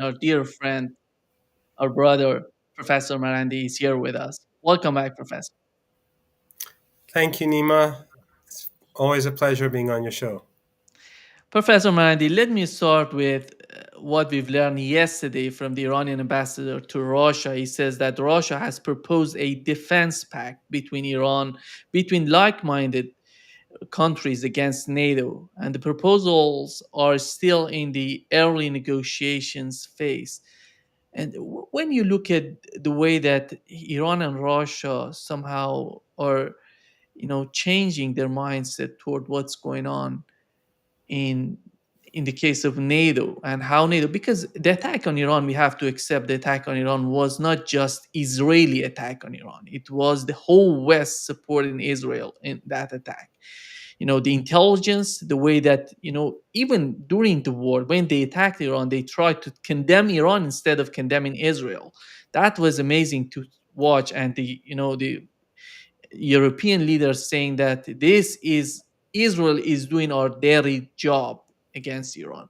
Our dear friend, our brother, Professor Marandi, is here with us. Welcome back, Professor. Thank you, Nima. It's always a pleasure being on your show. Professor Marandi, let me start with what we've learned yesterday from the Iranian ambassador to Russia. He says that Russia has proposed a defense pact between Iran, between like minded countries against NATO, and the proposals are still in the early negotiations phase. And when you look at the way that Iran and Russia somehow are, changing their mindset toward what's going on in in the case of NATO and how NATO, because the attack on Iran, we have to accept the attack on Iran was not just Israeli attack on Iran. It was the whole West supporting Israel in that attack. The intelligence, the way that, even during the war, when they attacked Iran, they tried to condemn Iran instead of condemning Israel. That was amazing to watch. And the European leaders saying that this is Israel is doing our daily job against Iran.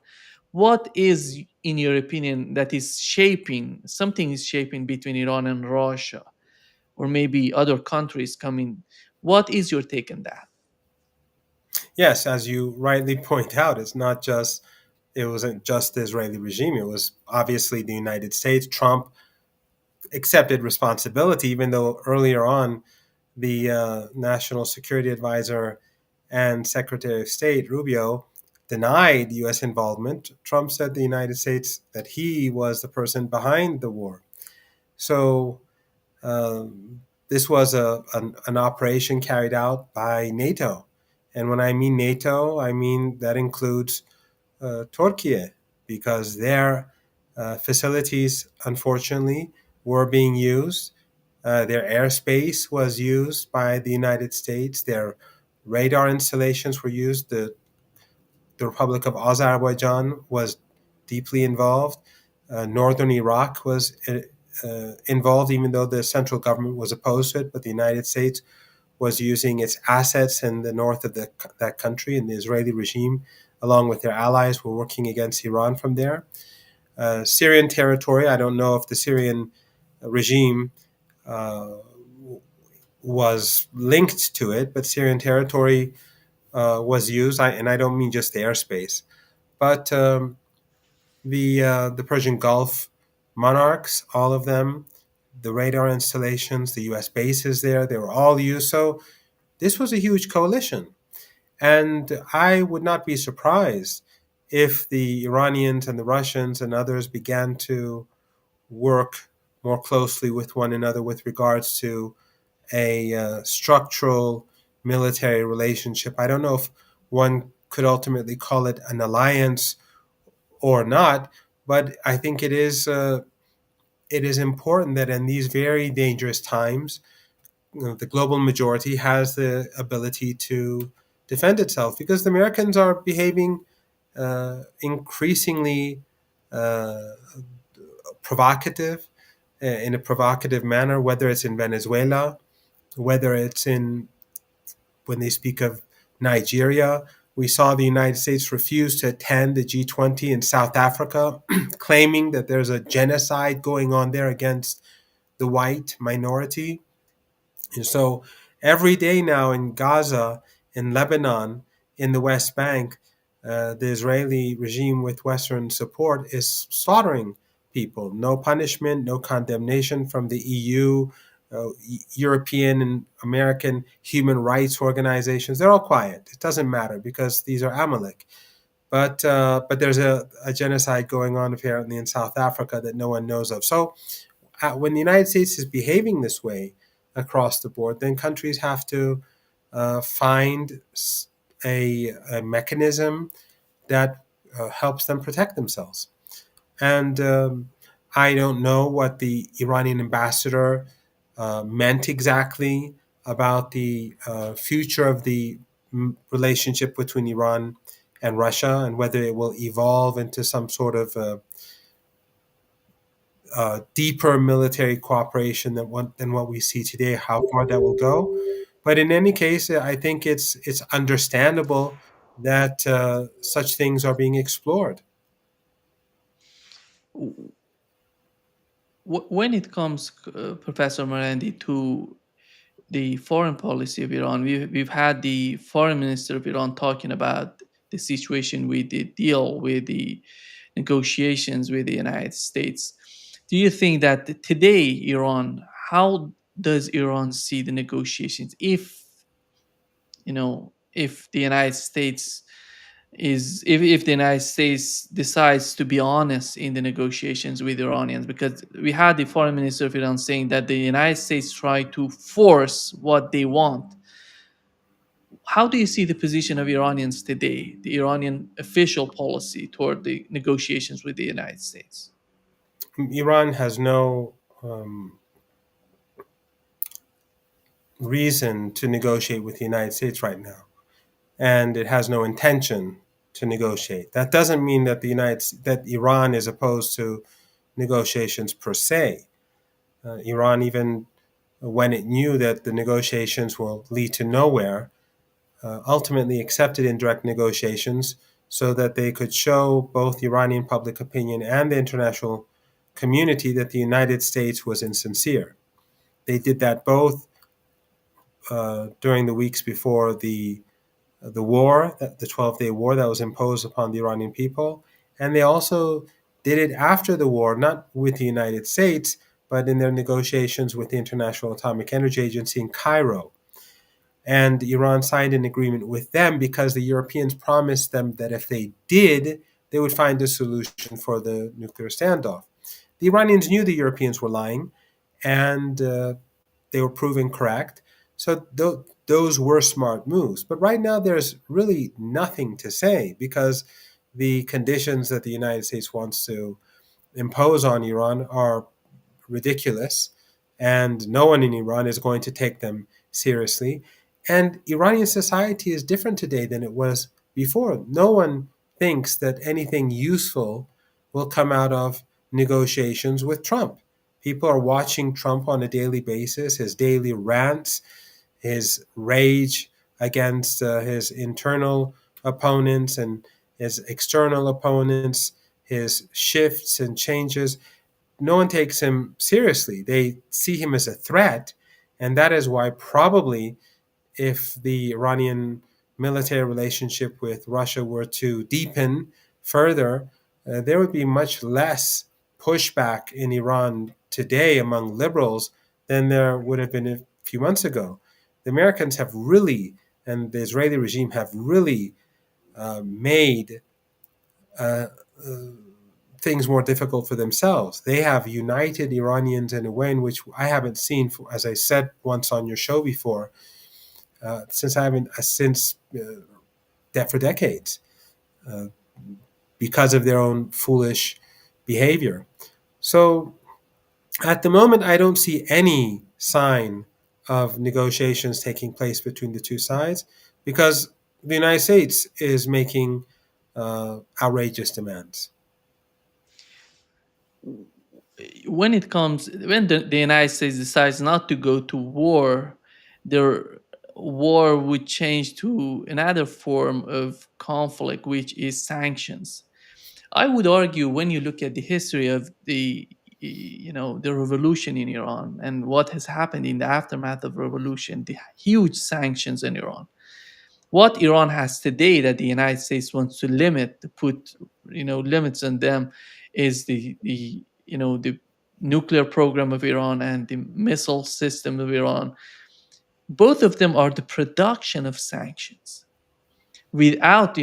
What is, in your opinion, that is shaping, something is shaping between Iran and Russia, or maybe other countries coming? What is your take on that? Yes, as you rightly point out, it wasn't just the Israeli regime. It was obviously the United States. Trump accepted responsibility, even though earlier on the National Security Advisor and Secretary of State Rubio denied U.S. involvement. Trump said the United States that he was the person behind the war. So this was an operation carried out by NATO. And when I mean NATO, I mean that includes Turkey, because their facilities, unfortunately, were being used. Their airspace was used by the United States. Their radar installations were used. The Republic of Azerbaijan was deeply involved. Northern Iraq was involved, even though the central government was opposed to it. But the United States was using its assets in the north of that country, and the Israeli regime, along with their allies, were working against Iran from there. Syrian territory, I don't know if the Syrian regime uh, was linked to it, but Syrian territory was used, and I don't mean just the airspace, but the Persian Gulf monarchs, all of them, the radar installations, the U.S. bases there, they were all used. So this was a huge coalition. And I would not be surprised if the Iranians and the Russians and others began to work more closely with one another with regards to a structural military relationship. I don't know if one could ultimately call it an alliance or not, but I think it is important that in these very dangerous times, the global majority has the ability to defend itself, because the Americans are behaving increasingly uh, provocative in a provocative manner, whether it's in Venezuela, whether it's in when they speak of Nigeria. We saw the United States refuse to attend the G20 in South Africa, claiming that there's a genocide going on there against the white minority. And so every day now in Gaza, in Lebanon, in the West Bank, the Israeli regime with Western support is slaughtering people. No punishment, no condemnation from the EU, European and American human rights organizations. They're all quiet. It doesn't matter because these are Amalek. But there's a genocide going on apparently in South Africa that no one knows of. So when the United States is behaving this way across the board, then countries have to find a mechanism that helps them protect themselves. And I don't know what the Iranian ambassador meant exactly about the future of the relationship between Iran and Russia, and whether it will evolve into some sort of deeper military cooperation than what we see today, how far that will go. But in any case, I think it's understandable that such things are being explored. W- when it comes, Professor Marandi, to the foreign policy of Iran, we've had the foreign minister of Iran talking about the situation with the deal, with the negotiations with the United States. Do you think that today, Iran, how does Iran see the negotiations? If the United States if the United States decides to be honest in the negotiations with Iranians, because we had the foreign minister of Iran saying that the United States try to force what they want. How do you see the position of Iranians today, the Iranian official policy toward the negotiations with the United States? Iran has no reason to negotiate with the United States right now, and it has no intention to negotiate. That doesn't mean that that Iran is opposed to negotiations per se. Iran, even when it knew that the negotiations will lead to nowhere, ultimately accepted indirect negotiations so that they could show both Iranian public opinion and the international community that the United States was insincere. They did that both during the weeks before the war, the 12-day war that was imposed upon the Iranian people, and they also did it after the war, not with the United States, but in their negotiations with the International Atomic Energy Agency in Cairo. And Iran signed an agreement with them because the Europeans promised them that if they did, they would find a solution for the nuclear standoff. The Iranians knew the Europeans were lying, and they were proven correct. So those were smart moves. But right now, there's really nothing to say because the conditions that the United States wants to impose on Iran are ridiculous, and no one in Iran is going to take them seriously. And Iranian society is different today than it was before. No one thinks that anything useful will come out of negotiations with Trump. People are watching Trump on a daily basis, his daily rants, his rage against his internal opponents and his external opponents, his shifts and changes. No one takes him seriously. They see him as a threat. And that is why, probably, if the Iranian military relationship with Russia were to deepen further, there would be much less pushback in Iran today among liberals than there would have been a few months ago. The Americans have really, and the Israeli regime have really made uh, things more difficult for themselves. They have united Iranians in a way in which I haven't seen, as I said once on your show before, since I haven't since that for decades, uh, because of their own foolish behavior. So at the moment, I don't see any sign of negotiations taking place between the two sides because the United States is making outrageous demands. When the United States decides not to go to war, their war would change to another form of conflict, which is sanctions. I would argue, when you look at the history of the revolution in Iran and what has happened in the aftermath of revolution, the huge sanctions in Iran, what Iran has today that the United States wants to limit, to put limits on them, is the nuclear program of Iran and the missile system of Iran. Both of them are the production of sanctions without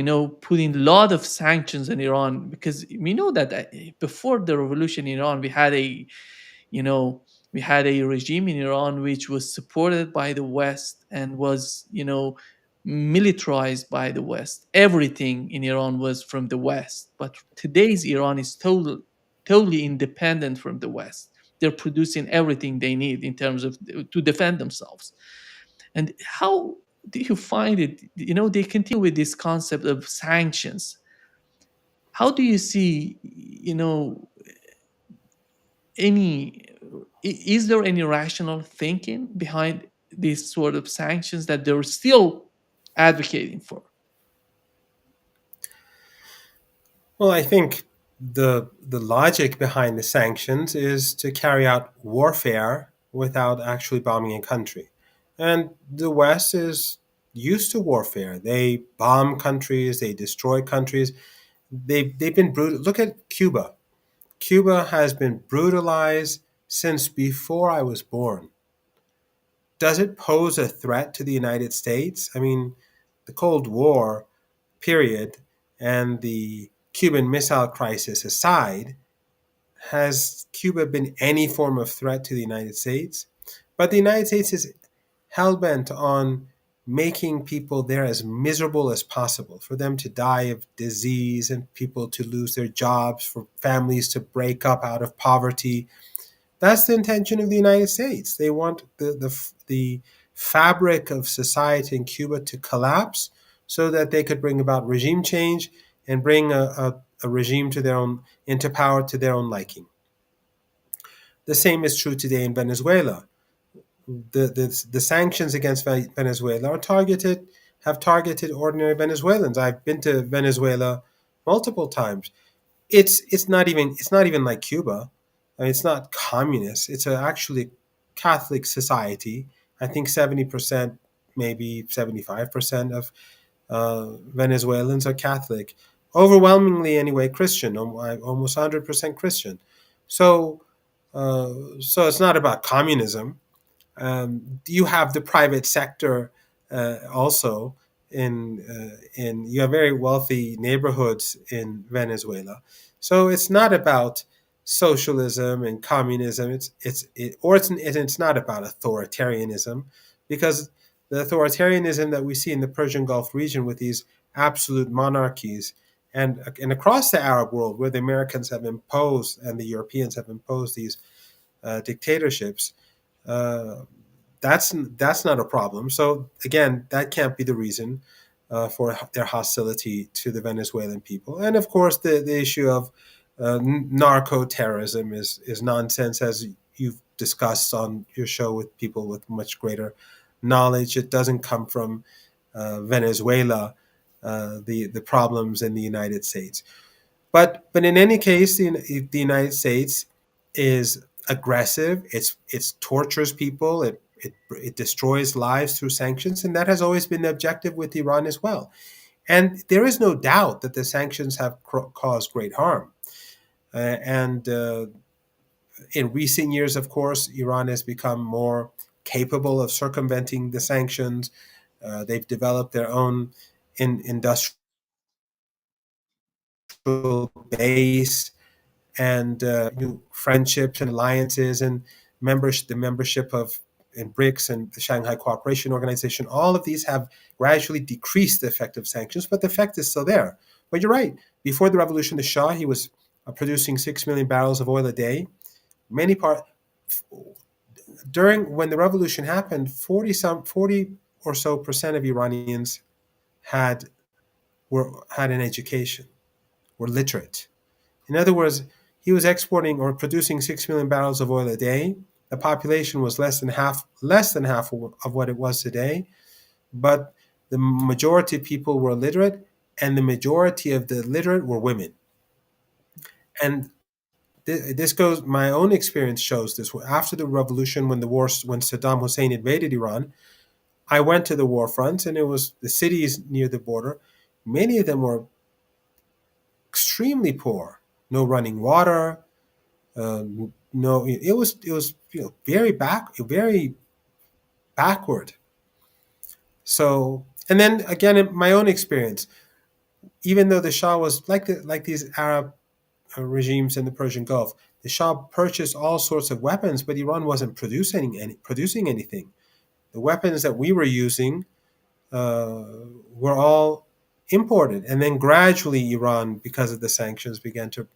putting a lot of sanctions on Iran, because we know that before the revolution in Iran, you know we had a regime in Iran which was supported by the West and was militarized by the West. Everything in Iran was from the West, but today's Iran is totally independent from the West. They're producing everything they need in terms of to defend themselves. And how do you find it? They continue with this concept of sanctions. How do you see, any, is there any rational thinking behind these sort of sanctions that they're still advocating for? Well, I think The logic behind the sanctions is to carry out warfare without actually bombing a country. And the West is used to warfare. They bomb countries, they destroy countries. They've been brutal. Look at Cuba. Cuba has been brutalized since before I was born. Does it pose a threat to the United States? I mean, the Cold War period and the Cuban Missile Crisis aside, has Cuba been any form of threat to the United States? But the United States is hell bent on making people there as miserable as possible, for them to die of disease and people to lose their jobs, for families to break up out of poverty. That's the intention of the United States. They want the fabric of society in Cuba to collapse so that they could bring about regime change and bring a regime to their own into power to their own liking. The same is true today in Venezuela. The sanctions against Venezuela are targeted have targeted ordinary Venezuelans. I've been to Venezuela multiple times. It's not even like Cuba. I mean, it's not communist. It's actually Catholic society. I think 70%, maybe 75% of Venezuelans are Catholic. Overwhelmingly, anyway, Christian. Almost 100% Christian. So, so it's not about communism. You have the private sector also in you have very wealthy neighborhoods in Venezuela. So it's not about socialism and communism. It's not about authoritarianism, because the authoritarianism that we see in the Persian Gulf region with these absolute monarchies and across the Arab world, where the Americans have imposed and the Europeans have imposed these dictatorships, uh, that's not a problem. So again, that can't be the reason for their hostility to the Venezuelan people. And of course, the issue of narco terrorism is nonsense, as you've discussed on your show with people with much greater knowledge. It doesn't come from Venezuela. The problems in the United States. But in any case, the United States is aggressive. It tortures people. It destroys lives through sanctions, and that has always been the objective with Iran as well. And there is no doubt that the sanctions have caused great harm. And in recent years, of course, Iran has become more capable of circumventing the sanctions. They've developed their own industrial base and new friendships and alliances and the membership of in BRICS and the Shanghai Cooperation Organization. All of these have gradually decreased the effect of sanctions, but the effect is still there. But you're right. Before the revolution, the Shah, he was producing 6 million barrels of oil a day. Many part During when the revolution happened, 40 or so percent of Iranians had had an education, were literate. In other words, he was exporting or producing 6 million barrels of oil a day. The population was less than half of what it was today, but the majority of people were literate, and the majority of the literate were women. And this goes. My own experience shows this. After the revolution, when Saddam Hussein invaded Iran, I went to the war fronts, and it was the cities near the border. Many of them were extremely poor. No running water, no, it was very backward. So, and then again, in my own experience, even though the Shah was like these Arab regimes in the Persian Gulf, the Shah purchased all sorts of weapons, but Iran wasn't producing anything. The weapons that we were using uh, were all imported, and then gradually Iran, because of the sanctions, began to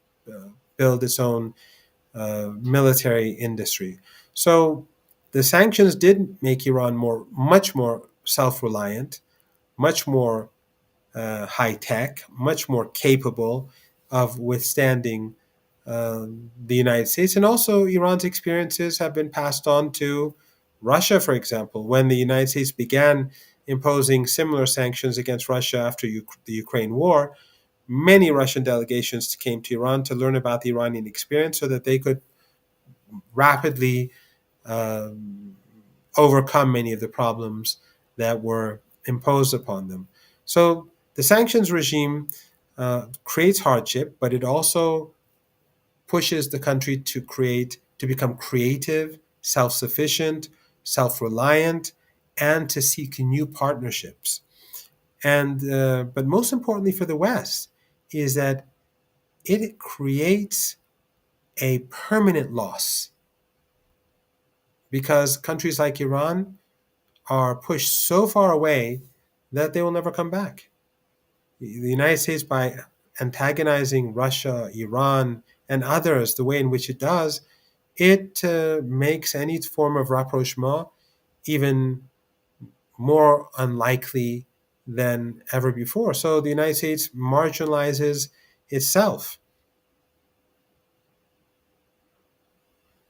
build its own military industry. So the sanctions did make Iran much more self-reliant, much more high tech, much more capable of withstanding the United States. And also, Iran's experiences have been passed on to Russia, for example. When the United States began imposing similar sanctions against Russia after the Ukraine war, Many Russian delegations came to Iran to learn about the Iranian experience so that they could rapidly um, overcome many of the problems that were imposed upon them. So the sanctions regime creates hardship, but it also pushes the country to become creative, self-sufficient, self-reliant, and to seek new partnerships. And but most importantly for the West is that it creates a permanent loss because countries like Iran are pushed so far away that they will never come back. The United States, by antagonizing Russia, Iran, and others the way in which it does, it makes any form of rapprochement even more unlikely than ever before. So the United States marginalizes itself.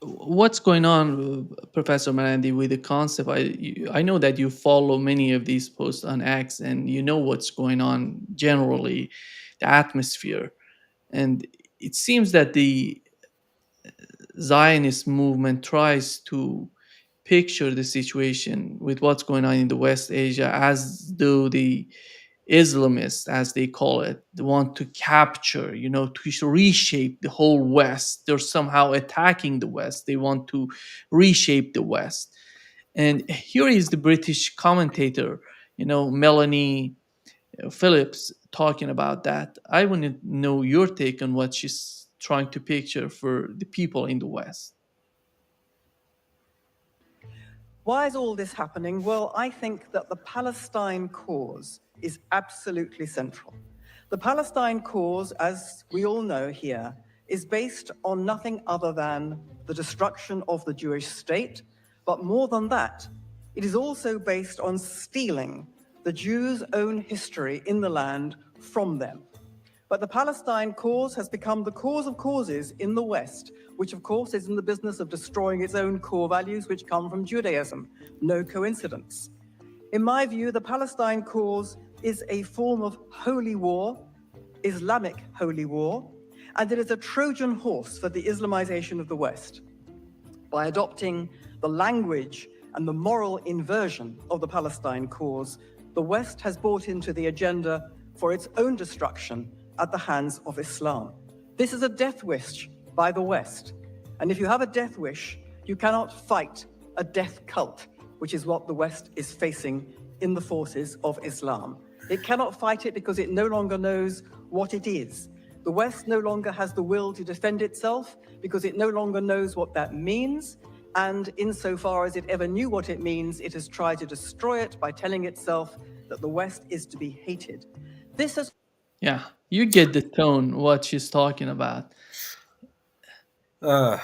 What's going on, Professor Marandi, with the concept? I know that you follow many of these posts on X, and you know what's going on generally, the atmosphere, and it seems that the Zionist movement tries to picture the situation with what's going on in the West Asia as though the Islamists, as they call it, they want to capture, to reshape the whole West. They're somehow attacking the West. They want to reshape the West. And here is the British commentator, Melanie Phillips, talking about that. I want to know your take on what she's trying to picture for the people in the West. Why is all this happening? Well, I think that the Palestine cause is absolutely central. The Palestine cause, as we all know here, is based on nothing other than the destruction of the Jewish state, but more than that, it is also based on stealing the Jews' own history in the land from them. But the Palestine cause has become the cause of causes in the West, which of course is in the business of destroying its own core values, which come from Judaism. No coincidence. In my view, the Palestine cause is a form of holy war, Islamic holy war, and it is a Trojan horse for the Islamization of the West. By adopting the language and the moral inversion of the Palestine cause, the West has bought into the agenda for its own destruction at the hands of Islam. This is a death wish by the West. And if you have a death wish, you cannot fight a death cult, which is what the West is facing in the forces of Islam. It cannot fight it because it no longer knows what it is. The West no longer has the will to defend itself because it no longer knows what that means. And insofar as it ever knew what it means, it has tried to destroy it by telling itself that the West is to be hated. This has Yeah, you get the tone, what she's talking about. Uh,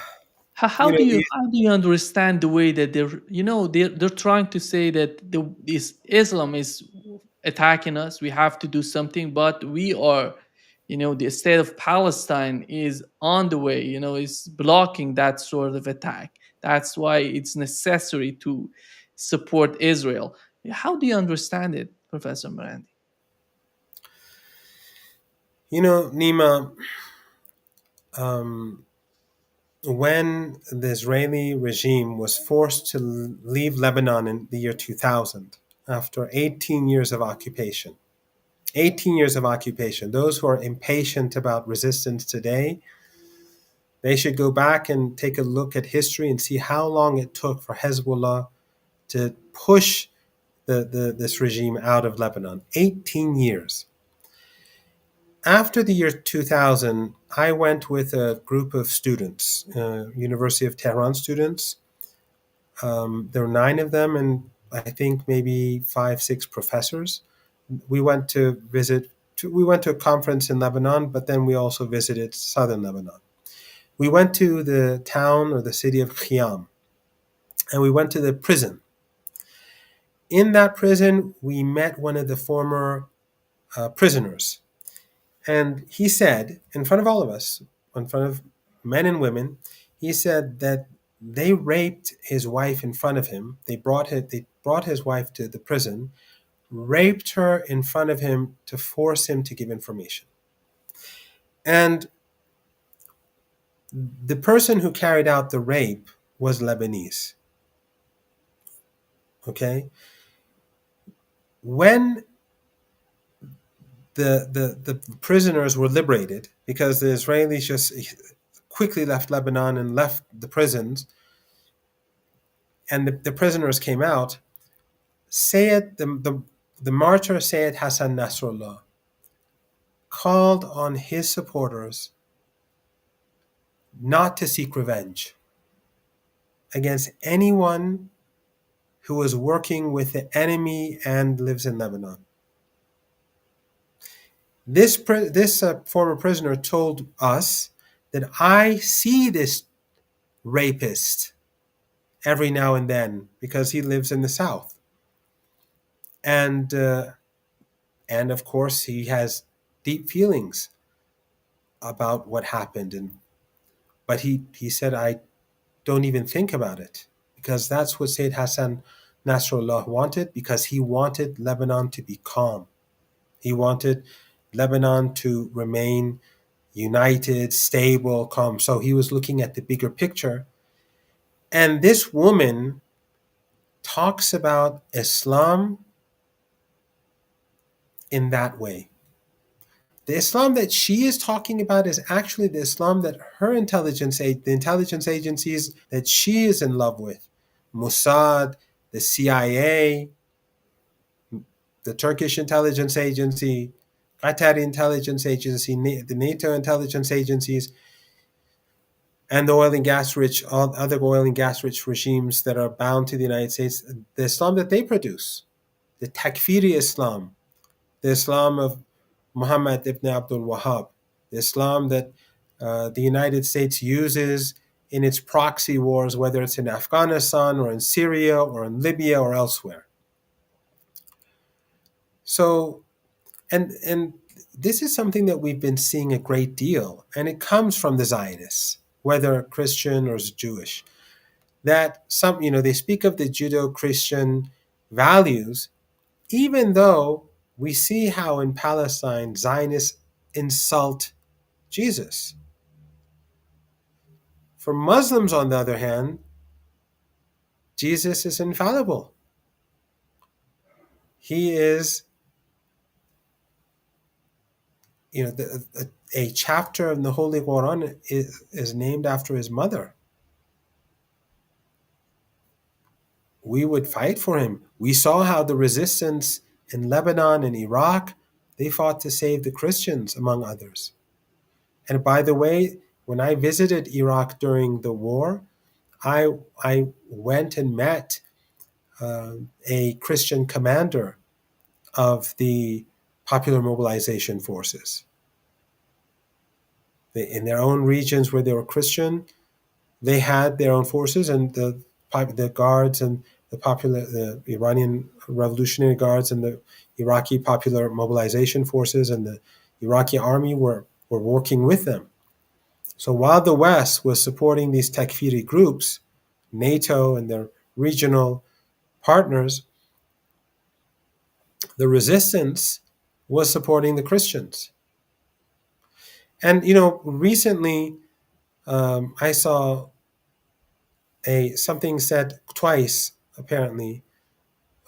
How, you how know, do you how do you understand the way that they're trying to say that this Islam is attacking us? We have to do something, but we are, the state of Palestine is on the way. Is blocking that sort of attack. That's why it's necessary to support Israel. How do you understand it, Professor Morandi? Nima, um, when the Israeli regime was forced to leave Lebanon in the year 2000 after 18 years of occupation, 18 years of occupation, those who are impatient about resistance today, they should go back and take a look at history and see how long it took for Hezbollah to push this regime out of Lebanon. 18 years. After the year 2000, I went with a group of students, University of Tehran students. There were 9 of them, and I think maybe 5, 6 professors. We went to visit. We went to a conference in Lebanon, but then we also visited southern Lebanon. We went to the town or the city of Khiam, and we went to the prison. In that prison, we met one of the former prisoners. And he said, in front of all of us, in front of men and women, he said that they raped his wife in front of him. They brought his wife to the prison, raped her in front of him to force him to give information. And the person who carried out the rape was Lebanese. Okay? When the prisoners were liberated, because the Israelis just quickly left Lebanon and left the prisons, and the prisoners came out, the martyr Sayyid Hassan Nasrallah called on his supporters not to seek revenge against anyone who was working with the enemy and lives in Lebanon. This former prisoner told us that I see this rapist every now and then because he lives in the South, and of course he has deep feelings about what happened, but he said I don't even think about it because that's what Sayyid Hassan Nasrallah wanted, because he wanted Lebanon to be calm. He wanted Lebanon to remain united, stable, calm. So he was looking at the bigger picture. And this woman talks about Islam in that way. The Islam that she is talking about is actually the Islam that the intelligence agencies that she is in love with, Mossad, the CIA, the Turkish intelligence agency, Qatari intelligence agency, the NATO intelligence agencies, and the all other oil and gas rich regimes that are bound to the United States, the Islam that they produce, the Takfiri Islam, the Islam of Muhammad ibn Abdul Wahhab, the Islam that the United States uses in its proxy wars, whether it's in Afghanistan or in Syria or in Libya or elsewhere. So, and this is something that we've been seeing a great deal, and it comes from the Zionists, whether Christian or Jewish, that they speak of the Judeo-Christian values, even though we see how in Palestine Zionists insult Jesus. For Muslims, on the other hand, Jesus is infallible. He is, a chapter in the Holy Quran is named after his mother. We would fight for him. We saw how the resistance in Lebanon and Iraq, they fought to save the Christians, among others. And by the way, when I visited Iraq during the war, I went and met a Christian commander of the Popular Mobilization Forces. In their own regions where they were Christian, they had their own forces, and the guards and the Iranian Revolutionary Guards and the Iraqi Popular Mobilization Forces and the Iraqi army were working with them. So while the West was supporting these Takfiri groups, NATO and their regional partners, the resistance was supporting the Christians. And recently I saw something said twice, apparently,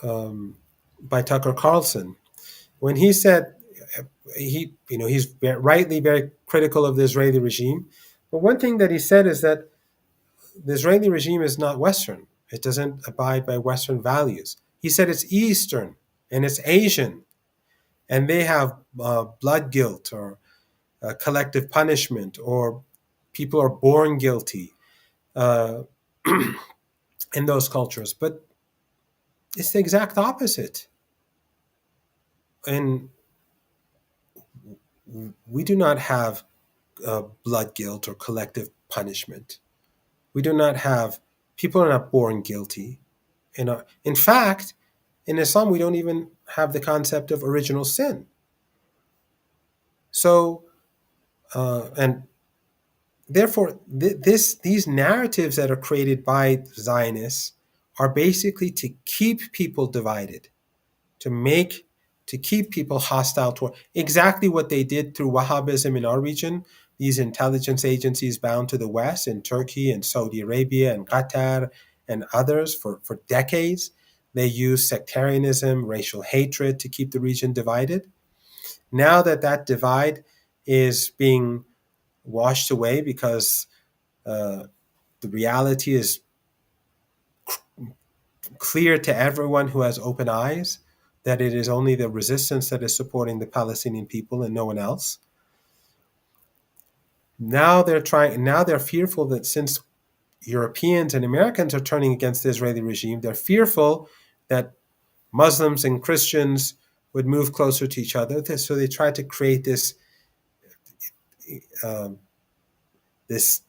by Tucker Carlson, when he said he's rightly very critical of the Israeli regime. But one thing that he said is that the Israeli regime is not Western. It doesn't abide by Western values. He said it's Eastern and it's Asian, and they have blood guilt or collective punishment, or people are born guilty in those cultures. But it's the exact opposite. And we do not have blood guilt or collective punishment. We do not have, people are not born guilty. In fact, in Islam, we don't even have the concept of original sin. So, and therefore, these narratives that are created by Zionists are basically to keep people divided, to make to keep people hostile toward exactly what they did through Wahhabism in our region. These intelligence agencies bound to the West in Turkey and Saudi Arabia and Qatar and others for decades. They used sectarianism, racial hatred to keep the region divided. Now that that divide is being washed away because uh, the reality is clear to everyone who has open eyes that it is only the resistance that is supporting the Palestinian people and no one else. Now they're fearful that since Europeans and Americans are turning against the Israeli regime, they're fearful that Muslims and Christians would move closer to each other. So they try to create um, this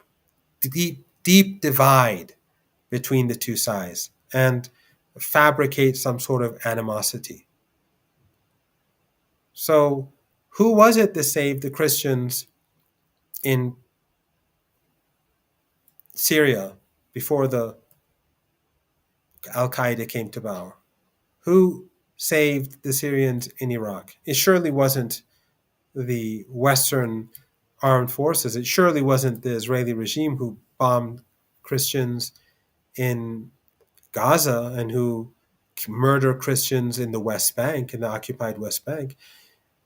deep divide between the two sides and fabricate some sort of animosity. So, who was it that saved the Christians in Syria before the Al Qaeda came to power? Who saved the Syrians in Iraq? It surely wasn't the Western armed forces. It surely wasn't the Israeli regime who bombed Christians in Gaza and who murder Christians in the West Bank, in the occupied West Bank.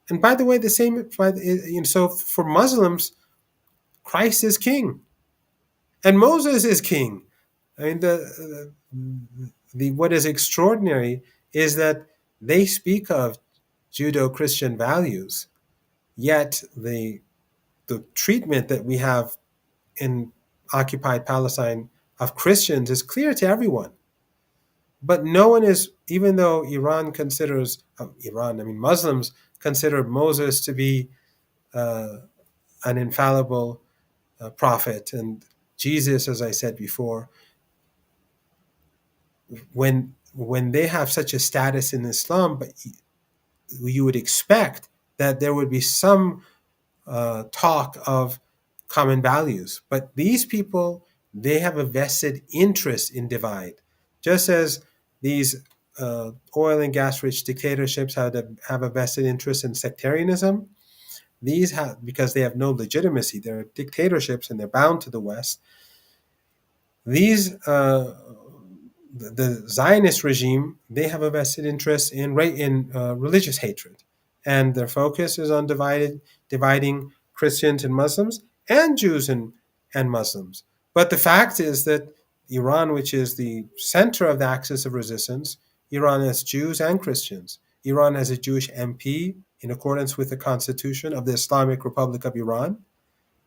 And by the way, the same. So for Muslims, Christ is king, and Moses is king. I mean, the what is extraordinary is that they speak of Judeo-Christian values, yet the treatment that we have in occupied Palestine of Christians is clear to everyone. But no one is, even though Iran considers Iran, I mean Muslims consider Moses to be uh, an infallible prophet, and Jesus, as I said before, when they have such a status in Islam, but you would expect that there would be some talk of common values. But these people, they have a vested interest in divide, just as these oil and gas rich dictatorships have a vested interest in sectarianism. These have, because they have no legitimacy, they're dictatorships and they're bound to the West. These the Zionist regime, they have a vested interest in religious hatred, and their focus is on dividing Christians and Muslims and Jews and Muslims. But the fact is that Iran, which is the center of the axis of resistance, Iran has Jews and Christians. Iran has a Jewish MP in accordance with the constitution of the Islamic Republic of Iran,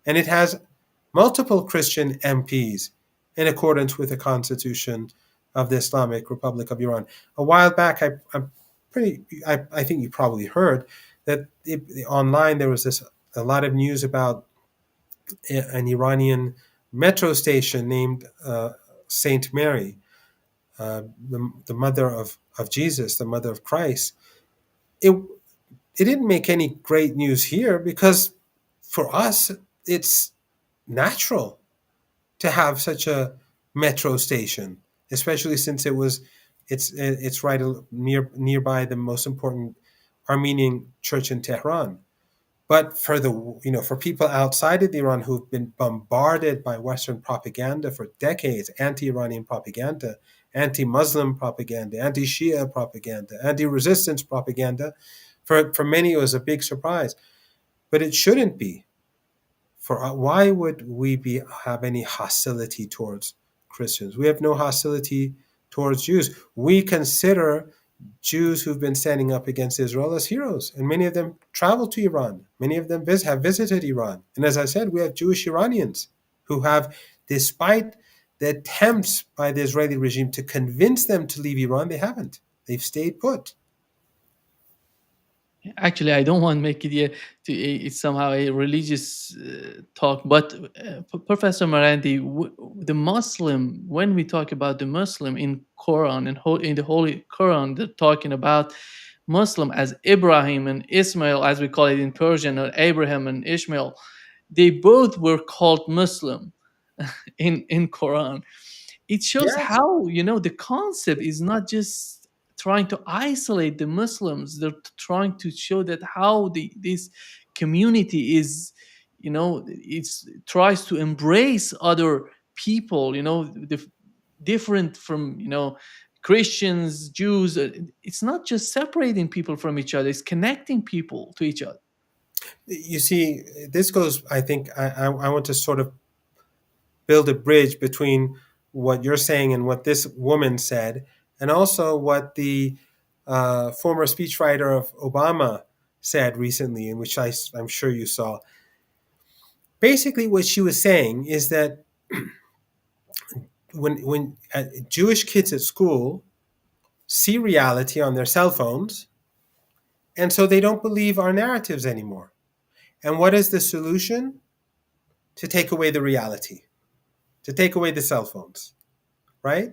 and it has multiple Christian MPs in accordance with the constitution of the Islamic Republic of Iran. A while back, I think you probably heard that online there was a lot of news about an Iranian metro station named Saint Mary, the mother of Jesus, the mother of Christ. It it didn't make any great news here because for us it's natural to have such a metro station, especially since it's right nearby the most important Armenian church in Tehran. But for for people outside of Iran who've been bombarded by Western propaganda for decades, anti-Iranian propaganda, anti-Muslim propaganda, anti-Shia propaganda, anti-resistance propaganda, for many it was a big surprise. But it shouldn't be. For why would we have any hostility towards Christians? We have no hostility towards Jews. We consider Jews who've been standing up against Israel as heroes, and many of them travel to Iran. Many of them have visited Iran, and as I said, we have Jewish Iranians who have, despite the attempts by the Israeli regime to convince them to leave Iran, they haven't. They've stayed put. Actually, I don't want to make it it's somehow a religious talk, but Professor Marandi, the Muslim, when we talk about the Muslim in Quran and in the Holy Quran, they're talking about Muslim as Ibrahim and Ismail, as we call it in Persian, or Abraham and Ishmael. They both were called Muslim in Quran. It shows Yes. how the concept is not just trying to isolate the Muslims. They're trying to show that how this community is, it's tries to embrace other people, different from, Christians, Jews. It's not just separating people from each other; it's connecting people to each other. You see, this goes, I think, I want to sort of build a bridge between what you're saying and what this woman said, and also what the former speechwriter of Obama said recently, in which I'm sure you saw. Basically, what she was saying is that when Jewish kids at school see reality on their cell phones, and so they don't believe our narratives anymore. And what is the solution? To take away the reality, to take away the cell phones, right?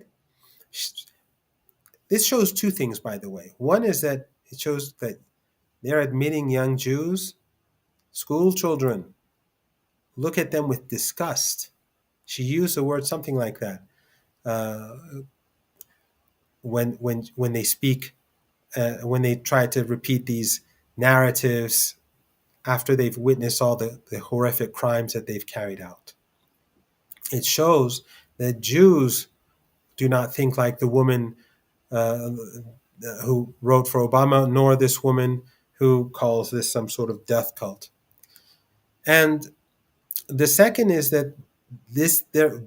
This shows two things, by the way. One is that it shows that they're admitting young Jews, school children, look at them with disgust. She used the word something like that uh, when they speak, when they try to repeat these narratives after they've witnessed all the horrific crimes that they've carried out. It shows that Jews do not think like the woman uh, who wrote for Obama, nor this woman who calls this some sort of death cult. And the second is that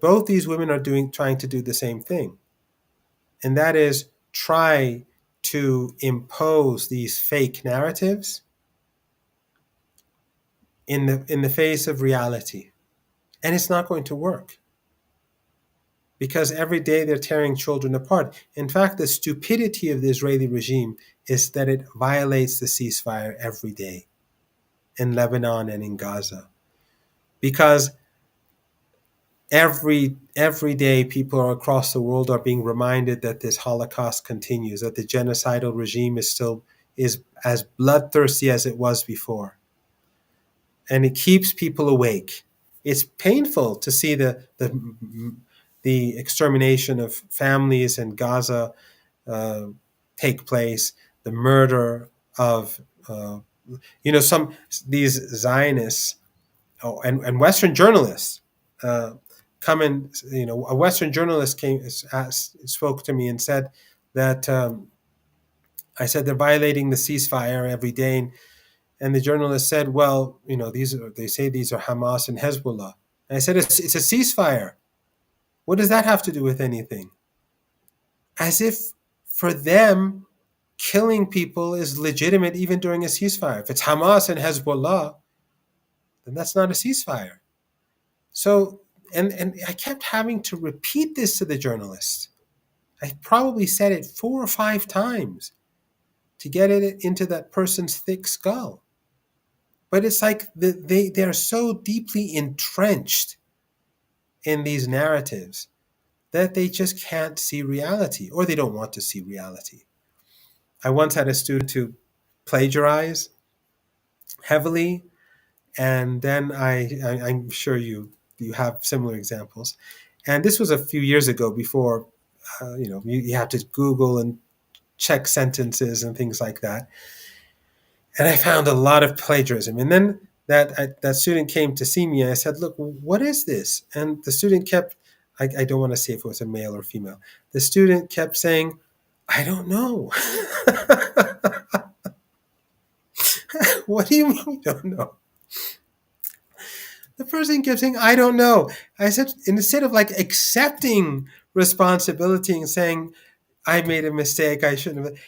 both these women are trying to do the same thing, and that is try to impose these fake narratives in the face of reality, and it's not going to work because every day they're tearing children apart. In fact, the stupidity of the Israeli regime is that it violates the ceasefire every day in Lebanon and in Gaza, because every day people across the world are being reminded that this Holocaust continues, that the genocidal regime is as bloodthirsty as it was before, and it keeps people awake. It's painful to see the extermination of families in Gaza uh, take place, the murder of some these Zionists, and Western journalists come in. A Western journalist spoke to me and said that I said they're violating the ceasefire every day, and the journalist said, "Well, they say these are Hamas and Hezbollah." And I said, "It's a ceasefire. What does that have to do with anything?" As if for them, killing people is legitimate even during a ceasefire. If it's Hamas and Hezbollah, then that's not a ceasefire. So, and I kept having to repeat this to the journalist. I probably said it 4 or 5 times to get it into that person's thick skull. But it's like they're so deeply entrenched in these narratives that they just can't see reality, or they don't want to see reality. I once had a student who plagiarize heavily, and then I'm sure you have similar examples. And this was a few years ago, before you have to Google and check sentences and things like that. And I found a lot of plagiarism. And then that student came to see me, and I said, "Look, what is this?" And the student kept, I don't want to say if it was a male or female. The student kept saying, "I don't know." What do you mean you don't know? The person kept saying, "I don't know." I said, instead of like accepting responsibility and saying, "I made a mistake, I shouldn't have,"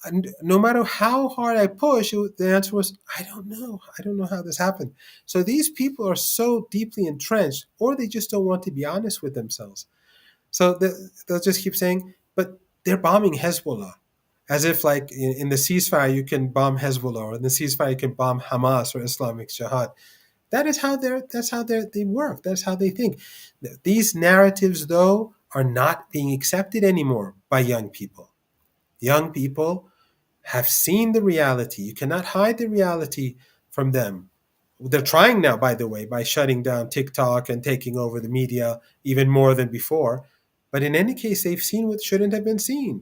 and no matter how hard I push, the answer was, "I don't know. I don't know how this happened." So these people are so deeply entrenched, or they just don't want to be honest with themselves. So they'll just keep saying, "But they're bombing Hezbollah," as if like in the ceasefire you can bomb Hezbollah, or in the ceasefire you can bomb Hamas or Islamic Jihad. That's how they work. That's how they think. These narratives, though, are not being accepted anymore by young people. Young people have seen the reality. You cannot hide the reality from them. They're trying now, by the way, by shutting down TikTok and taking over the media even more than before. But in any case, they've seen what shouldn't have been seen.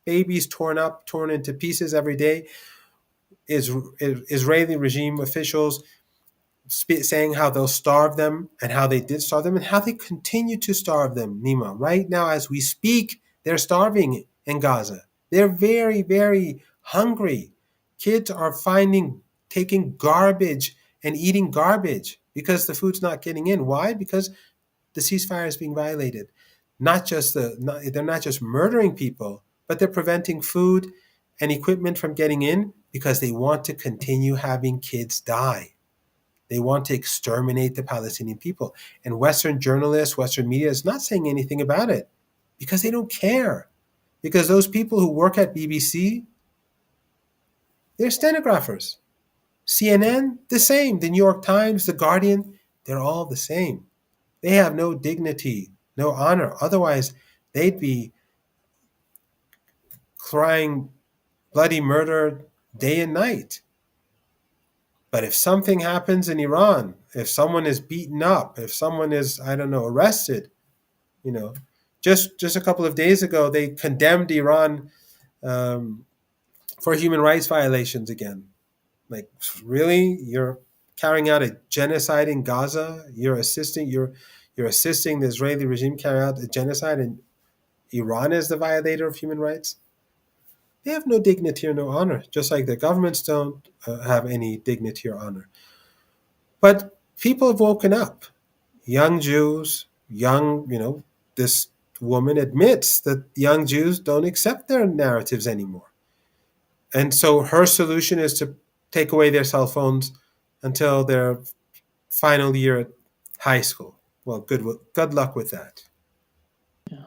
babies torn up, torn into pieces every day. Israeli regime officials saying how they'll starve them and how they did starve them and how they continue to starve them, Nima. Right now, as we speak, they're starving in Gaza. They're very, very hungry. Kids are taking garbage and eating garbage because the food's not getting in. Why? Because the ceasefire is being violated. They're not just murdering people, but they're preventing food and equipment from getting in because they want to continue having kids die. They want to exterminate the Palestinian people. And Western journalists, Western media is not saying anything about it because they don't care. Because those people who work at BBC, they're stenographers. CNN, the same. The New York Times, The Guardian, they're all the same. They have no dignity, no honor. Otherwise, they'd be crying bloody murder day and night. But if something happens in Iran, if someone is beaten up, if someone is, I don't know, arrested, you know, just a couple of days ago, they condemned Iran um, for human rights violations again. Like, really, you're carrying out a genocide in Gaza? You're assisting the Israeli regime carry out a genocide, and Iran is the violator of human rights? They have no dignity or no honor, just like the governments don't have any dignity or honor. But people have woken up. Young Jews, this woman admits that young Jews don't accept their narratives anymore. And so her solution is to take away their cell phones until their final year at high school. Well, good luck with that. Yeah.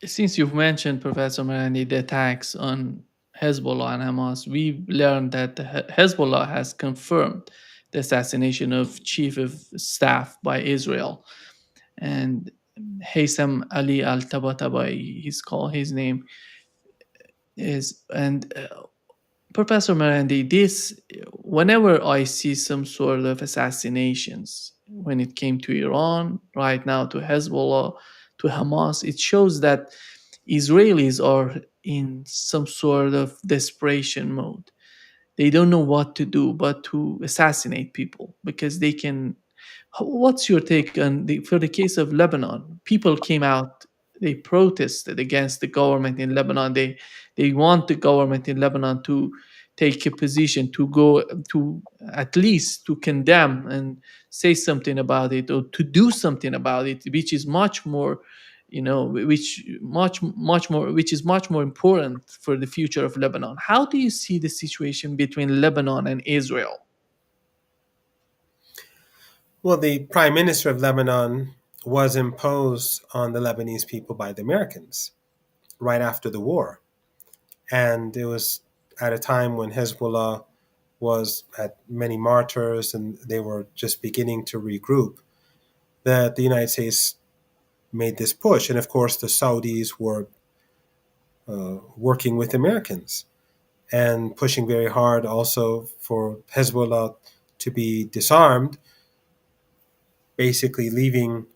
Since you've mentioned, Professor Marandi, the attacks on Hezbollah and Hamas, we've learned that Hezbollah has confirmed the assassination of Chief of Staff by Israel. And Haitham Ali al Tabatabai, his name is. And Professor Marandi, whenever I see some sort of assassinations, when it came to Iran, right now to Hezbollah, to Hamas, it shows that Israelis are in some sort of desperation mode. They don't know what to do but to assassinate people because they can. What's your take on for the case of Lebanon? People came out, they protested against the government in Lebanon. They want the government in Lebanon to take a position, to go to at least to condemn and say something about it, or to do something about it, which is much more, which is much more important for the future of Lebanon. How do you see the situation between Lebanon and Israel? Well, the prime minister of Lebanon was imposed on the Lebanese people by the Americans right after the war. And it was at a time when Hezbollah was at many martyrs and they were just beginning to regroup that the United States made this push. And of course, the Saudis were working with Americans and pushing very hard also for Hezbollah to be disarmed, basically leaving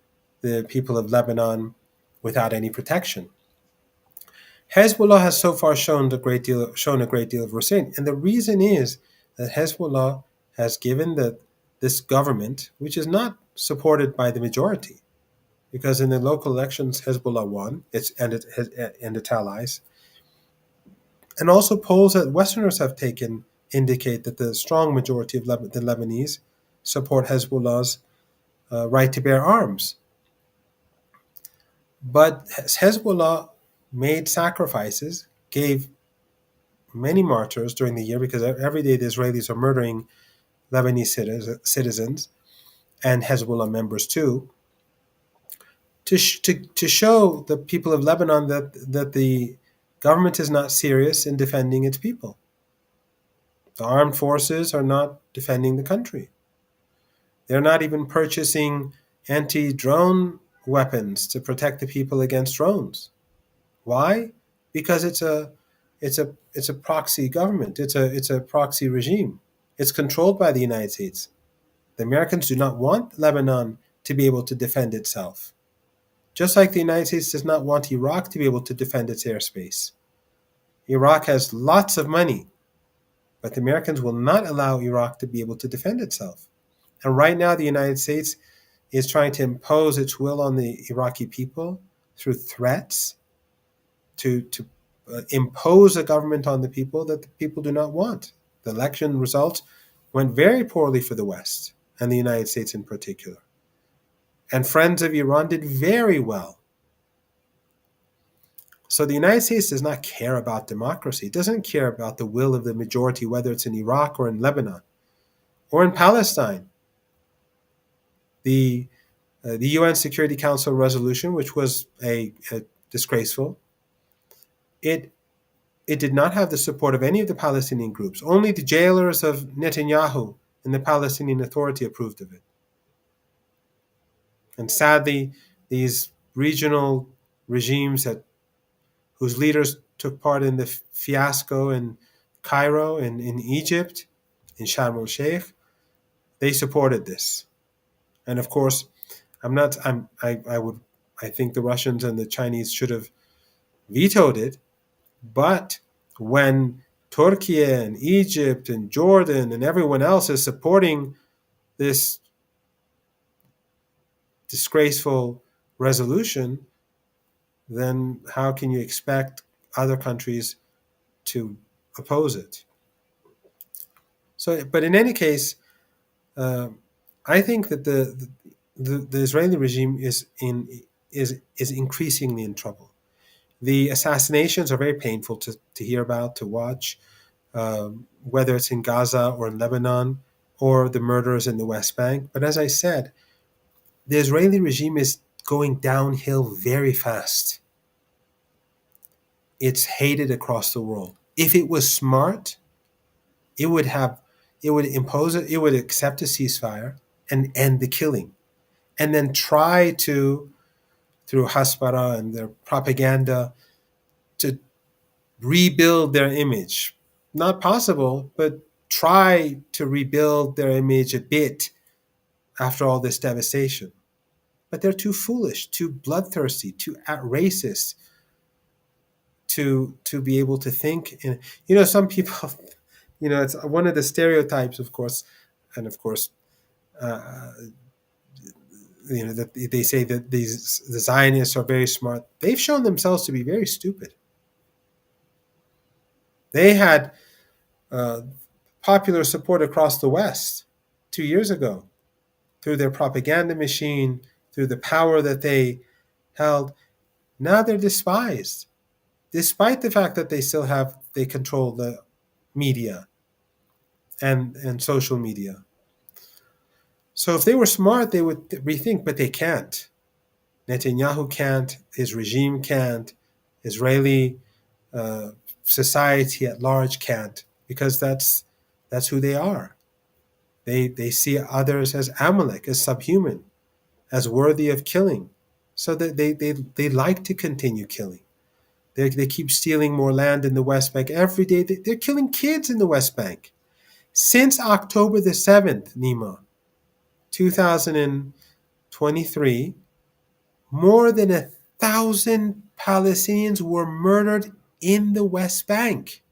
the people of Lebanon without any protection. Hezbollah has so far shown a great deal of restraint, and the reason is that Hezbollah has given this government, which is not supported by the majority, because in the local elections Hezbollah won, and its allies, and also polls that Westerners have taken indicate that the strong majority of the Lebanese support Hezbollah's right to bear arms. But Hezbollah made sacrifices, gave many martyrs during the year, because every day the Israelis are murdering Lebanese citizens and Hezbollah members too, to show the people of Lebanon that the government is not serious in defending its people. The armed forces are not defending the country. They're not even purchasing anti-drone weapons to protect the people against drones. Why? Because it's a proxy government. It's a proxy regime. It's controlled by the United States. The Americans do not want Lebanon to be able to defend itself. Just like the United States does not want Iraq to be able to defend its airspace. Iraq has lots of money, but the Americans will not allow Iraq to be able to defend itself. And right now, the United States is trying to impose its will on the Iraqi people through threats to impose a government on the people that the people do not want. The election results went very poorly for the West and the United States in particular. And friends of Iran did very well. So the United States does not care about democracy. It doesn't care about the will of the majority, whether it's in Iraq or in Lebanon or in Palestine. The the UN Security Council resolution, which was a disgraceful, it it did not have the support of any of the Palestinian groups. Only the jailers of Netanyahu and the Palestinian Authority approved of it. And sadly, these regional regimes whose leaders took part in the fiasco in Cairo and in Egypt, in Sharm el Sheikh, they supported this. And of course, I'm not. I think the Russians and the Chinese should have vetoed it. But when Turkey and Egypt and Jordan and everyone else is supporting this disgraceful resolution, then how can you expect other countries to oppose it? So, but in any case, uh, I think that the Israeli regime is increasingly in trouble. The assassinations are very painful to hear about, to watch, whether it's in Gaza or in Lebanon or the murders in the West Bank. But as I said, the Israeli regime is going downhill very fast. It's hated across the world. If it was smart, it would have it would impose it, it would accept a ceasefire and end the killing. And then try to, through Hasbara and their propaganda, to rebuild their image. Not possible, but try to rebuild their image a bit after all this devastation. But they're too foolish, too bloodthirsty, too racist to be able to think. And some people, it's one of the stereotypes, of course, and of course, uh, that they say that the Zionists are very smart. They've shown themselves to be very stupid. They had uh, popular support across the West 2 years ago through their propaganda machine, through the power that they held. Now they're despised, despite the fact that they control the media and social media. So if they were smart, they would rethink, but they can't. Netanyahu can't, his regime can't, Israeli uh, society at large can't, because that's who they are. They see others as Amalek, as subhuman, as worthy of killing. So that they like to continue killing. They keep stealing more land in the West Bank. Every day they're killing kids in the West Bank. Since October the 7th, Nima, 2023, more than 1,000 Palestinians were murdered in the West Bank.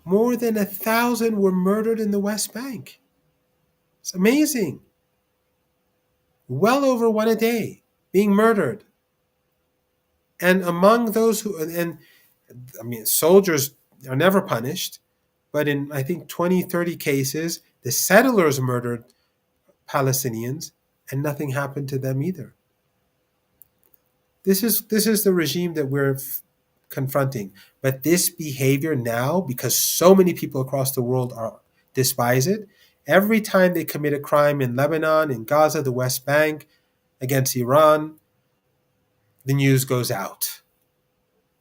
More than 1,000 were murdered in the West Bank. It's amazing. Well over one a day being murdered. And among those soldiers are never punished, but in, I think, 20, 30 cases, the settlers murdered Palestinians and nothing happened to them either. This is the regime that we're confronting. But this behavior now, because so many people across the world despise it, every time they commit a crime in Lebanon, in Gaza, the West Bank, against Iran, the news goes out.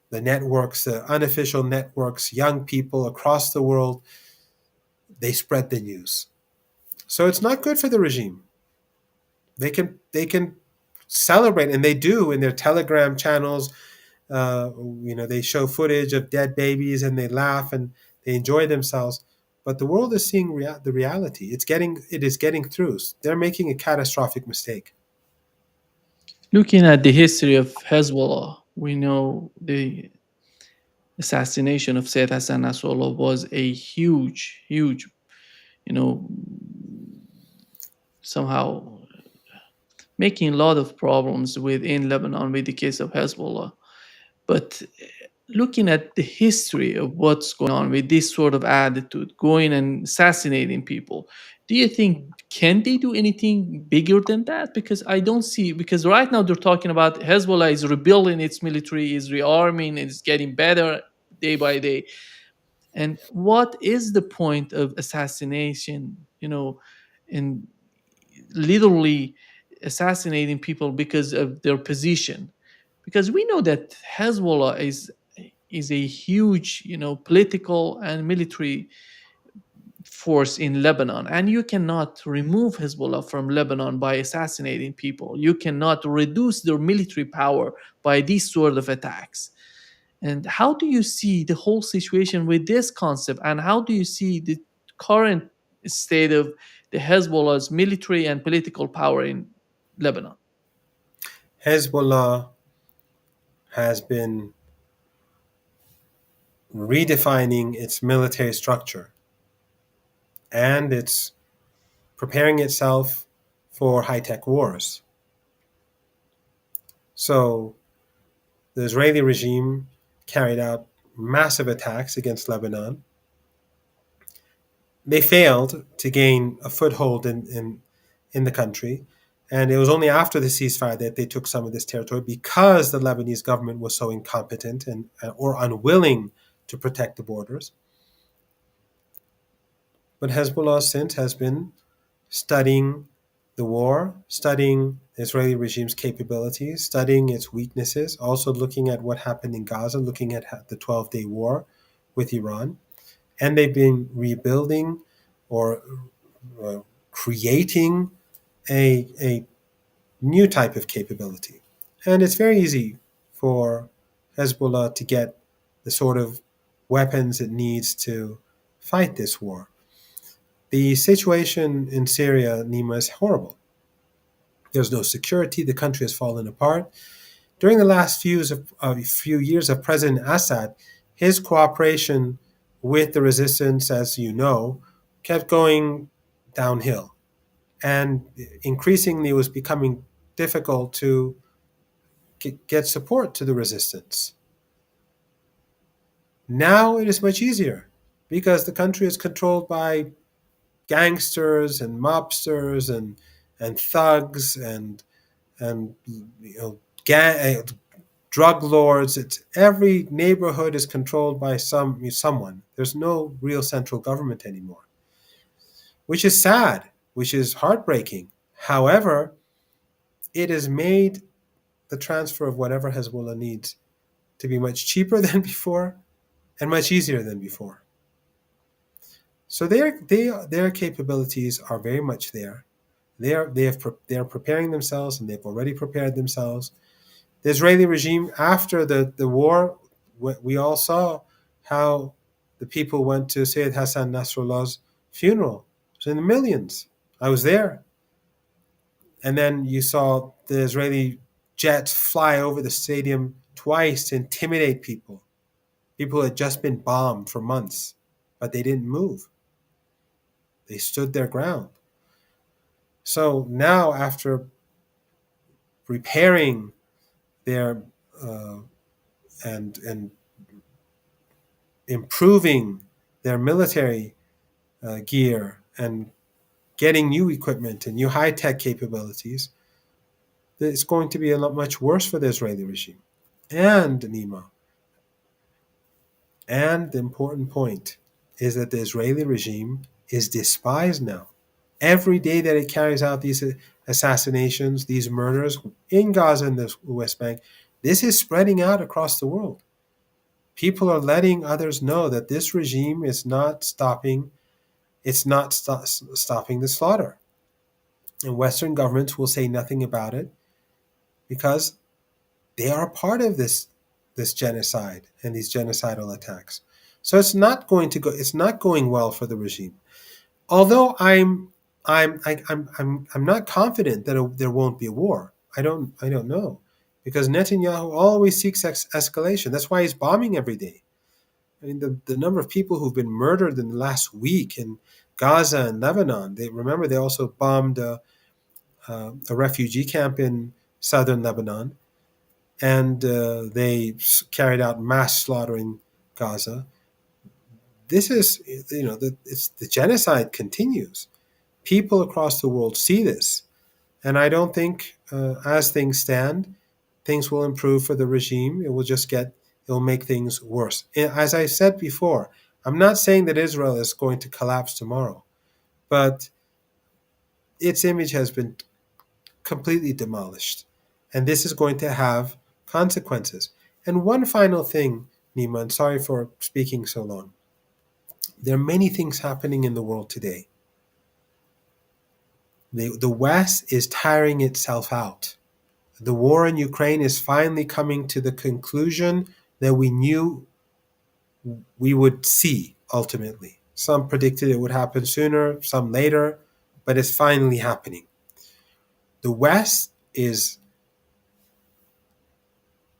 The networks, the unofficial networks, young people across the world, they spread the news. So it's not good for the regime. They can celebrate, and they do in their Telegram channels. They show footage of dead babies and they laugh and they enjoy themselves. But the world is seeing the reality. It is getting through. They're making a catastrophic mistake. Looking at the history of Hezbollah, We know the assassination of Sayyid Hassan Nasrallah was a huge, huge, you know, somehow making a lot of problems within Lebanon with the case of Hezbollah. But looking at the history of what's going on with this sort of attitude, going and assassinating people, do you think can they do anything bigger than that? Because I don't see, because right now they're talking about Hezbollah is rebuilding its military, is rearming, it's getting better day by day. And what is the point of assassination, and literally assassinating people because of their position? Because we know that Hezbollah is a huge, political and military force in Lebanon, and you cannot remove Hezbollah from Lebanon by assassinating people. You cannot reduce their military power by these sort of attacks. And how do you see the whole situation with this concept, and how do you see the current state of the Hezbollah's military and political power in Lebanon? Hezbollah has been redefining its military structure, and it's preparing itself for high-tech wars. So the Israeli regime carried out massive attacks against Lebanon. They failed to gain a foothold in the country. And it was only after the ceasefire that they took some of this territory because the Lebanese government was so incompetent and or unwilling to protect the borders. But Hezbollah since has been studying the war, studying the Israeli regime's capabilities, studying its weaknesses, also looking at what happened in Gaza, looking at the 12-day war with Iran. And they've been rebuilding or creating a new type of capability. And it's very easy for Hezbollah to get the sort of weapons it needs to fight this war. The situation in Syria, Nima, is horrible. There's no security. The country has fallen apart. During the last few years of President Assad, his cooperation with the resistance, as you know, kept going downhill. And increasingly, it was becoming difficult to get support to the resistance. Now it is much easier because the country is controlled by gangsters and mobsters and thugs and drug lords. It's every neighborhood is controlled by someone. There's no real central government anymore, which is sad, which is heartbreaking. However, it has made the transfer of whatever Hezbollah needs to be much cheaper than before and much easier than before. So their capabilities are very much there. They're preparing themselves, and they've already prepared themselves. The Israeli regime, after the war, we all saw how the people went to Sayyid Hassan Nasrallah's funeral. It was in the millions. I was there. And then you saw the Israeli jets fly over the stadium twice to intimidate people. People who had just been bombed for months, but they didn't move. They stood their ground. So now, after repairing their and improving their military gear and getting new equipment and new high-tech capabilities, it's going to be a lot much worse for the Israeli regime. And Nima, and the important point is that the Israeli regime is despised now. Every day that it carries out these assassinations, these murders in Gaza and the West Bank, this is spreading out across the world. People are letting others know that this regime is not stopping. It's not stopping the slaughter. And Western governments will say nothing about it because they are part of this genocide and these genocidal attacks. So it's not going to go. It's not going well for the regime. Although I'm not confident that there won't be a war. I don't know. because Netanyahu always seeks escalation. That's why he's bombing every day. I mean, the number of people who've been murdered in the last week in Gaza and Lebanon. They also bombed a refugee camp in southern Lebanon, and they carried out mass slaughter in Gaza. This is, the genocide continues. People across the world see this, and I don't think, as things stand, things will improve for the regime. It'll make things worse. As I said before, I'm not saying that Israel is going to collapse tomorrow, but its image has been completely demolished. And this is going to have consequences. And one final thing, Nima, and sorry for speaking so long. There are many things happening in the world today. The West is tiring itself out. The war in Ukraine is finally coming to the conclusion that we knew we would see ultimately. Some predicted it would happen sooner, some later, but it's finally happening. The West is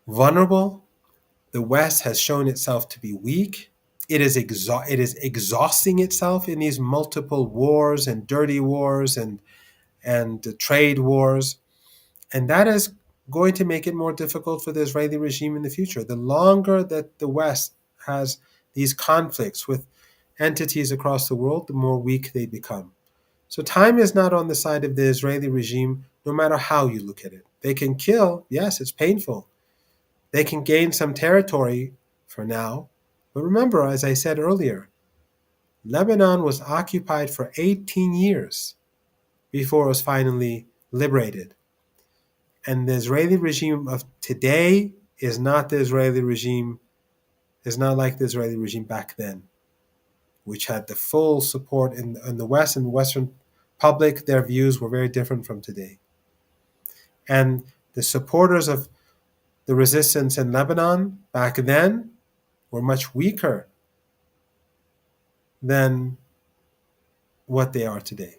vulnerable. The West has shown itself to be weak. It is exhausting itself in these multiple wars and dirty wars and trade wars. And that is going to make it more difficult for the Israeli regime in the future. The longer that the West has these conflicts with entities across the world, the more weak they become. So time is not on the side of the Israeli regime, no matter how you look at it. They can kill, yes, it's painful. They can gain some territory for now. But remember, as I said earlier, Lebanon was occupied for 18 years before it was finally liberated. And the Israeli regime of today is not like the Israeli regime back then, which had the full support in the West and the Western public. Their views were very different from today. And the supporters of the resistance in Lebanon back then were much weaker than what they are today.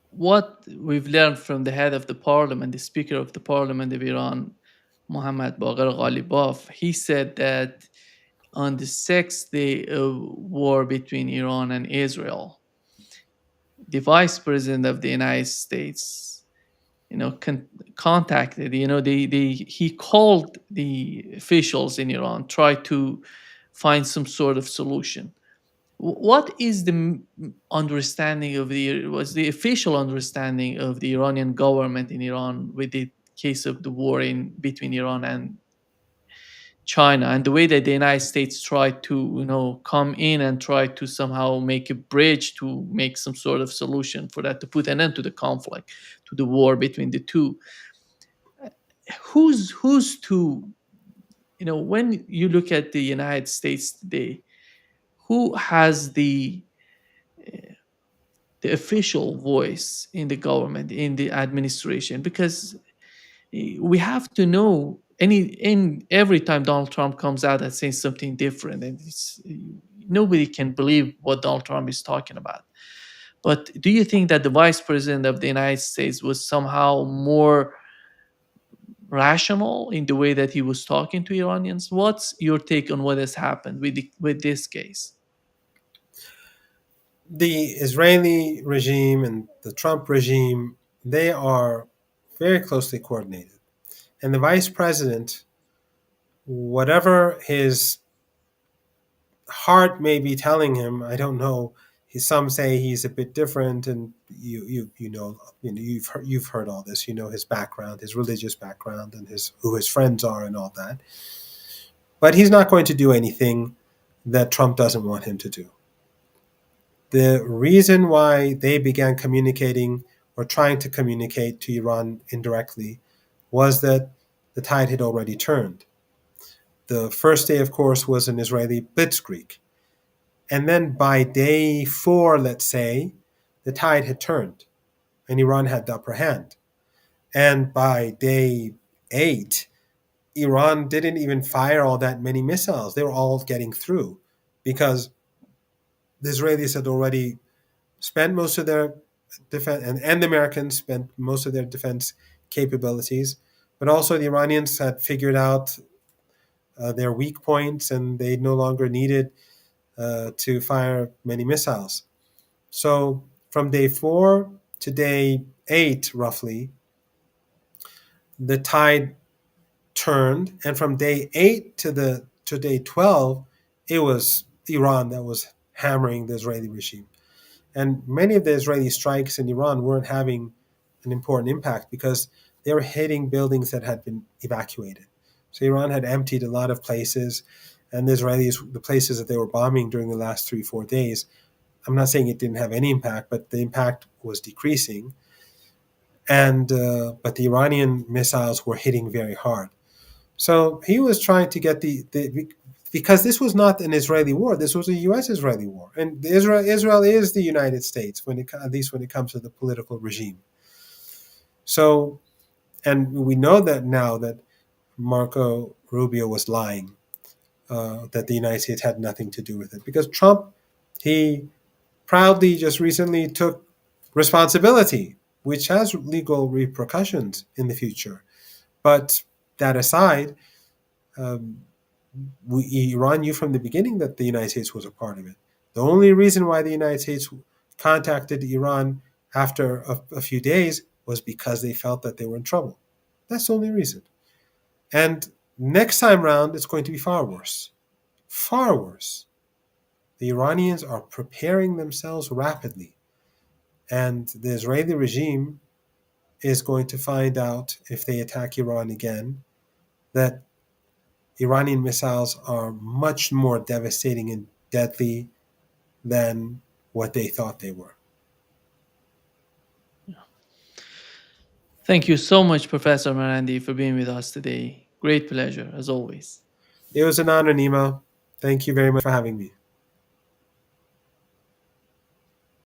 What we've learned from the head of the parliament, the speaker of the parliament of Iran, Mohammad Ghalibaf, he said that on the sixth day of war between Iran and Israel, the vice president of the United States, contacted, he called the officials in Iran, tried to find some sort of solution. What is the understanding of the official understanding of the Iranian government in Iran with the case of the war in between Iran and China, and the way that the United States tried to, come in and try to somehow make a bridge to make some sort of solution for that, to put an end to the conflict, to the war between the two? Who's to, when you look at the United States today, who has the official voice in the government, in the administration? Because we have to know, every time Donald Trump comes out and says something different, and nobody can believe what Donald Trump is talking about. But do you think that the vice president of the United States was somehow more rational in the way that he was talking to Iranians? What's your take on what has happened with this case? The Israeli regime and the Trump regime, they are very closely coordinated. And the vice president, whatever his heart may be telling him, I don't know. Some say he's a bit different, and you've heard all this. You know his background, his religious background, and who his friends are, and all that. But he's not going to do anything that Trump doesn't want him to do. The reason why they began communicating or trying to communicate to Iran indirectly was that the tide had already turned. The first day, of course, was an Israeli blitzkrieg. And then by day 4, let's say, the tide had turned and Iran had the upper hand. And by day 8, Iran didn't even fire all that many missiles. They were all getting through because the Israelis had already spent most of their defense, and the Americans spent most of their defense capabilities, but also the Iranians had figured out their weak points, and they no longer needed to fire many missiles. So from day 4 to day 8, roughly, the tide turned, and from day 8 to day 12, it was Iran that was hammering the Israeli regime. And many of the Israeli strikes in Iran weren't having an important impact because they were hitting buildings that had been evacuated. So Iran had emptied a lot of places, and the Israelis, the places that they were bombing during the last 3-4 days, I'm not saying it didn't have any impact, but the impact was decreasing. And but the Iranian missiles were hitting very hard. So he was trying to get the because this was not an Israeli war. This was a U.S.-Israeli war, and Israel is the United States at least when it comes to the political regime. So, and we know that now that Marco Rubio was lying, that the United States had nothing to do with it, because Trump, he proudly just recently took responsibility, which has legal repercussions in the future. But that aside, um, Iran knew from the beginning that the United States was a part of it. The only reason why the United States contacted Iran after a few days was because they felt that they were in trouble. That's the only reason. And next time round, it's going to be far worse. Far worse. The Iranians are preparing themselves rapidly. And the Israeli regime is going to find out, if they attack Iran again, that Iranian missiles are much more devastating and deadly than what they thought they were. Thank you so much, Professor Marandi, for being with us today. Great pleasure, as always. It was an honor, Nima. Thank you very much for having me.